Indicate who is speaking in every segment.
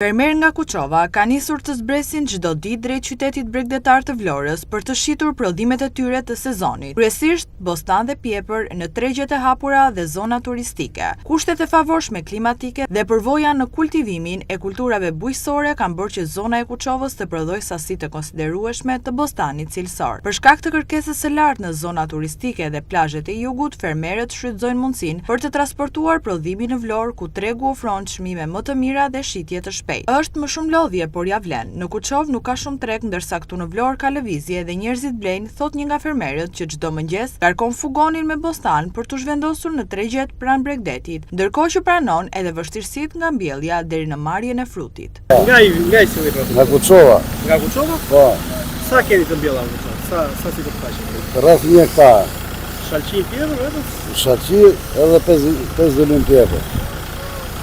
Speaker 1: Fermer nga Kuçova ka nisur të zbresin çdo ditë drejt qytetit bregdetar të Vlorës për të shitur prodhimet e tyre të sezonit, kryesisht bostan dhe pjepër në tregjet e hapura dhe zona turistike. Kushtet e favorshme klimatike dhe përvoja në kultivimin e kulturave bujqësore kanë bërë që zona e Kuçovës të prodhojë sasi të konsiderueshme të bostanit cilësor. Për shkak të kërkesës së lartë në zona turistike dhe plazhet e jugut, fermerët shfrytëzojnë mundësinë për të transportuar prodhimin në Vlorë, ku tregu ofron çmime më të mira dhe shitje të Është më shumë lodhje, por ja vlen. Në Kuçovë nuk ka shumë treg, ndërsa këtu në Vlorë ka lëvizje dhe njerëzit blejnë, thot një nga fermerët që çdo mëngjes largon fugonin me bostan për t'u zhvendosur në tregjet pranë Bregdetit, ndërkohë që pranon edhe vështirësitë nga mbjellja deri në marrjen e frutit.
Speaker 2: Nga i cili prodhim?
Speaker 3: Nga Kuçova.
Speaker 2: Nga Kuçova?
Speaker 3: Po.
Speaker 2: Sa keni të mbjella në Kuçovë? Sa si të faqe?
Speaker 3: Rreth 1 hektar.
Speaker 2: Shalqi pjepër vetëm?
Speaker 3: Shalqi edhe 5 dëllim pjepër.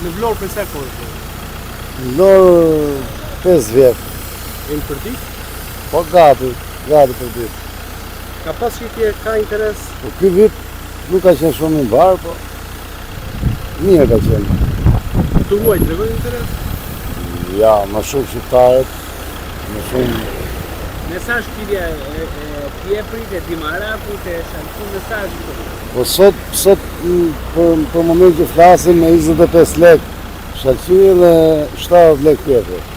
Speaker 2: Në Vlorë për sa kohë?
Speaker 3: Në Vlorë 5 vjet.
Speaker 2: E në për ditë?
Speaker 3: Po gati për ditë.
Speaker 2: Ka pas shitje, ka interes?
Speaker 3: Po ky vit nuk ka qenë shumë i mbarë, po mirë ka qenë.
Speaker 2: Të huaj të regojnë interes?
Speaker 3: Ja, më shumë shqiptarët, më shumë...
Speaker 2: Në sa shkilja e pjeprit, e dimarakut, e shalqin, në sa shkilja?
Speaker 3: Po sot për moment që flasim me 25 lek, shalqi dhe 70 lek pjepër.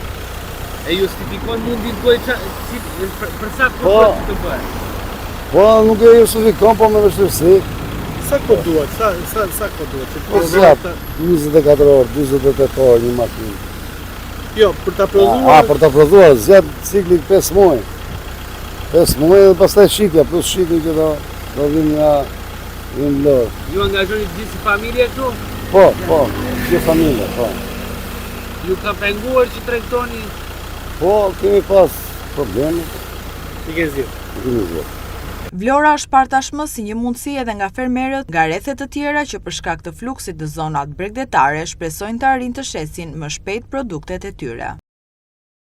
Speaker 2: E justifikon mundin për sa kohë që të bërë?
Speaker 3: Po nuk e justifikon, po me vështirësi.
Speaker 2: Sa kohë duhet? Sa kohë duhet?
Speaker 3: Po zjatë 24 orë, 28 orë një makinë.
Speaker 2: Jo, për ta prodhuar?
Speaker 3: Për ta prodhuar, zjatë cikli 5 muaj. 5 muaj dhe pastaj shitja, plus shitja që do vinë nga Vlorë.
Speaker 2: Ju angazhoni gjithë si familje këtu?
Speaker 3: Po, gjithë familje, po.
Speaker 2: Ju ka penguar që tregtoni?
Speaker 3: Po, kemi pas probleme.
Speaker 2: I ke zhjith?
Speaker 1: Vlora është parë tashmë si një mundësi edhe nga fermerët nga rrethet të tjera që për shkak të fluksit të zonat bregdetare shpresojnë të arrijnë të shesin më shpejt produktet e tyre.